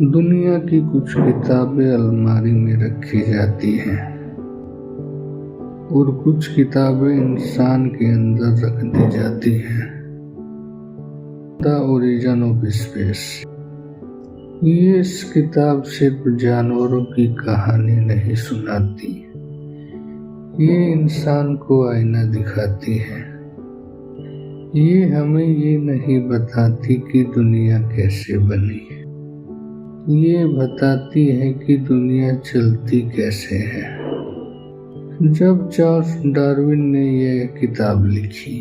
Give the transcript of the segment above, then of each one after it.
दुनिया की कुछ किताबें अलमारी में रखी जाती हैं और कुछ किताबें इंसान के अंदर रख दी जाती हैं। The origin of space. ये इस किताब सिर्फ जानवरों की कहानी नहीं सुनाती, ये इंसान को आईना दिखाती है। ये हमें ये नहीं बताती कि दुनिया कैसे बनी, ये बताती है कि दुनिया चलती कैसे है। जब चार्ल्स डार्विन ने यह किताब लिखी,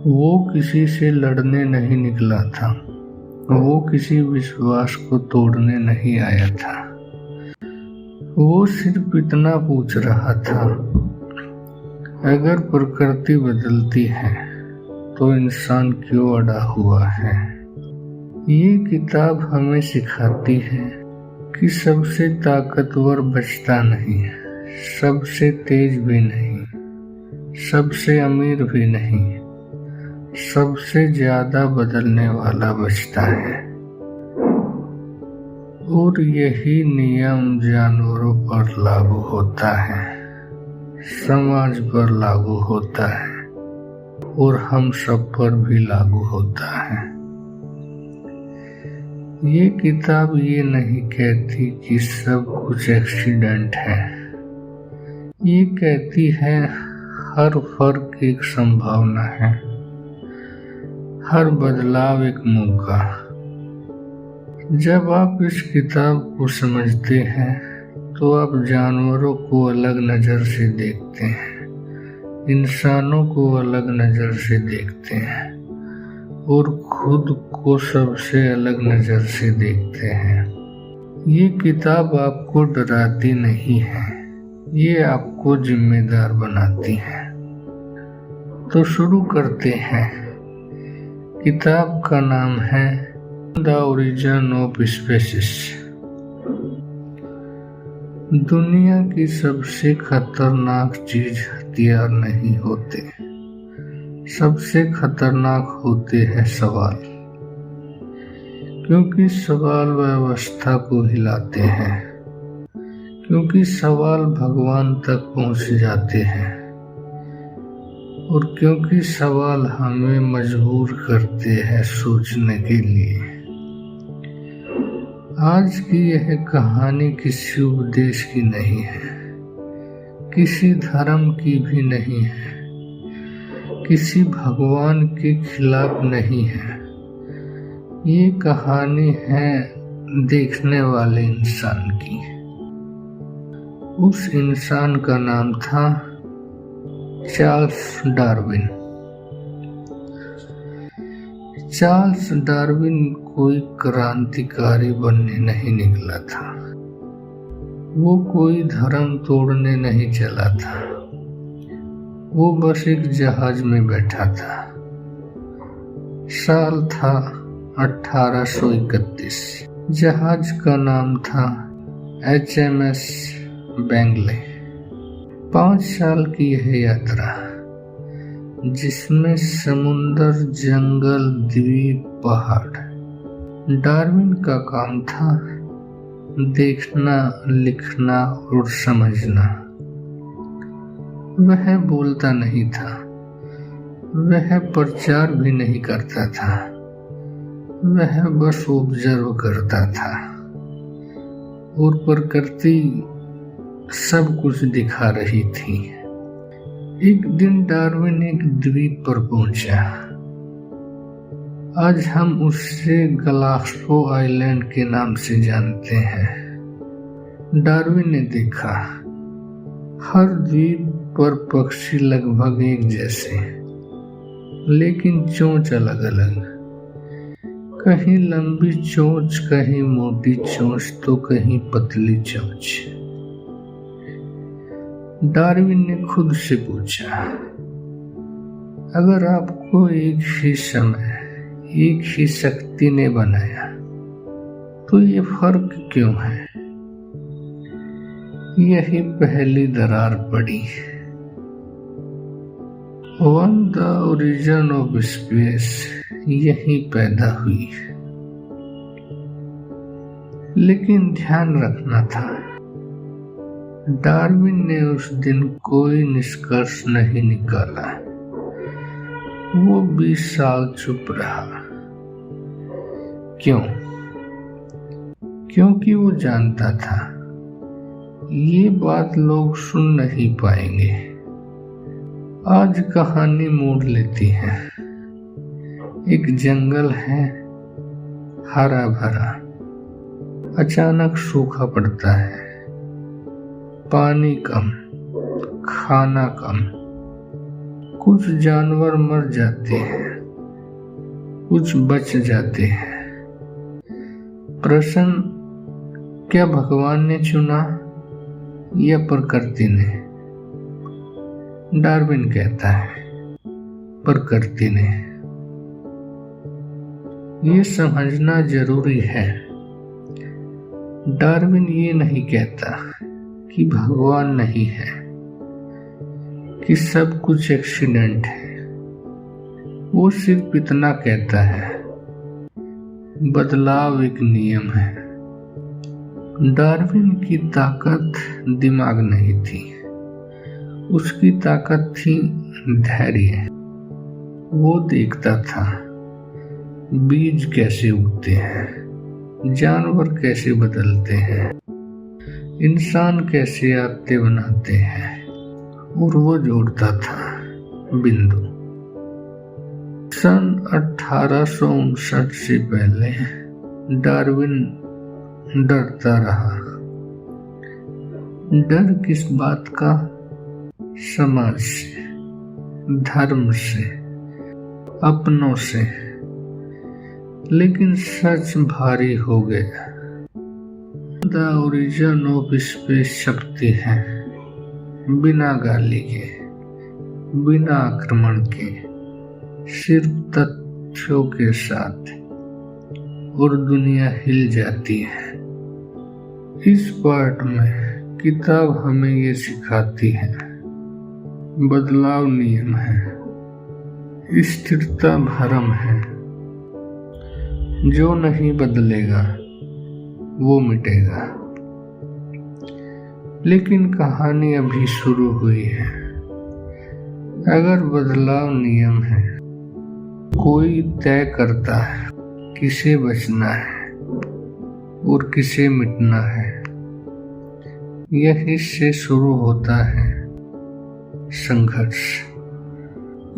वो किसी से लड़ने नहीं निकला था, वो किसी विश्वास को तोड़ने नहीं आया था। वो सिर्फ इतना पूछ रहा था, अगर प्रकृति बदलती है तो इंसान क्यों अड़ा हुआ है। ये किताब हमें सिखाती है कि सबसे ताकतवर बचता नहीं, सबसे तेज भी नहीं, सबसे अमीर भी नहीं, सबसे ज्यादा बदलने वाला बचता है। और यही नियम जानवरों पर लागू होता है, समाज पर लागू होता है और हम सब पर भी लागू होता है। ये किताब ये नहीं कहती कि सब कुछ एक्सीडेंट है, ये कहती है हर फर्क एक संभावना है, हर बदलाव एक मौका। जब आप इस किताब को समझते हैं तो आप जानवरों को अलग नजर से देखते हैं, इंसानों को अलग नजर से देखते हैं और खुद को सबसे अलग नजर से देखते हैं। ये किताब आपको डराती नहीं है, ये आपको जिम्मेदार बनाती है। तो शुरू करते हैं। किताब का नाम है द ओरिजिन ऑफ स्पीशीज। दुनिया की सबसे खतरनाक चीज हथियार नहीं होते, सबसे खतरनाक होते हैं सवाल, क्योंकि सवाल व्यवस्था को हिलाते हैं, क्योंकि सवाल भगवान तक पहुंच जाते हैं और क्योंकि सवाल हमें मजबूर करते हैं सोचने के लिए। आज की यह कहानी किसी उपदेश की नहीं है, किसी धर्म की भी नहीं है, किसी भगवान के खिलाफ नहीं है। ये कहानी है देखने वाले इंसान की। उस इंसान का नाम था चार्ल्स डार्विन। चार्ल्स डार्विन कोई क्रांतिकारी बनने नहीं निकला था, वो कोई धर्म तोड़ने नहीं चला था, वो बस एक जहाज में बैठा था। साल था 1831। जहाज का नाम था HMS बेंगले। 5 साल की यह यात्रा, जिसमें समुंदर, जंगल, द्वीप, पहाड़। डार्विन का काम था देखना, लिखना और समझना। वह बोलता नहीं था, वह प्रचार भी नहीं करता था, वह बस ऑब्जर्व करता था और प्रकृति सब कुछ दिखा रही थी। एक दिन डार्विन एक द्वीप पर पहुंचा। आज हम उसे गलास्गो आइलैंड के नाम से जानते हैं। डार्विन ने देखा, हर द्वीप पर पक्षी लगभग एक जैसे, लेकिन चोंच अलग अलग। कहीं लंबी चोंच, कहीं मोटी चोंच, तो कहीं पतली चोंच। डार्विन ने खुद से पूछा, अगर आपको एक ही समय, एक ही शक्ति ने बनाया, तो ये फर्क क्यों है? यही पहली दरार पड़ी। द ओरिजिन ऑफ स्पेस यहीं पैदा हुई। लेकिन ध्यान रखना था, डार्विन ने उस दिन कोई निष्कर्ष नहीं निकाला। वो 20 साल चुप रहा। क्यों? क्योंकि वो जानता था ये बात लोग सुन नहीं पाएंगे। आज कहानी मोड़ लेती है। एक जंगल है, हरा भरा, अचानक सूखा पड़ता है। पानी कम, खाना कम। कुछ जानवर मर जाते हैं, कुछ बच जाते हैं। प्रश्न, क्या भगवान ने चुना या प्रकृति ने? डार्विन कहता है प्रकृति ने। ये समझना जरूरी है। डार्विन ये नहीं कहता कि भगवान नहीं है, कि सब कुछ एक्सीडेंट है। वो सिर्फ इतना कहता है, बदलाव एक नियम है। डार्विन की ताकत दिमाग नहीं थी, उसकी ताकत थी धैर्य। वो देखता था बीज कैसे उगते हैं, जानवर कैसे बदलते हैं, इंसान कैसे आदतें बनाते हैं, और वो जोड़ता था बिंदु। सन 1859 से पहले डार्विन डरता रहा। डर किस बात का? समाज से, धर्म से, अपनों से। लेकिन सच भारी हो गया। द ओरिजिन ऑफ स्पेस शक्ति है, बिना गाली के, बिना आक्रमण के, सिर्फ तथ्यों के साथ, और दुनिया हिल जाती है। इस पार्ट में किताब हमें ये सिखाती है, बदलाव नियम है, स्थिरता भरम है। जो नहीं बदलेगा वो मिटेगा। लेकिन कहानी अभी शुरू हुई है। अगर बदलाव नियम है, कोई तय करता है किसे बचना है और किसे मिटना है। यही से शुरू होता है संघर्ष।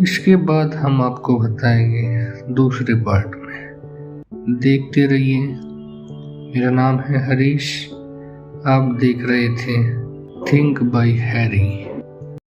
इसके बाद हम आपको बताएंगे दूसरे पार्ट में। देखते रहिए। मेरा नाम है हरीश। आप देख रहे थे थिंक बाय हैरी।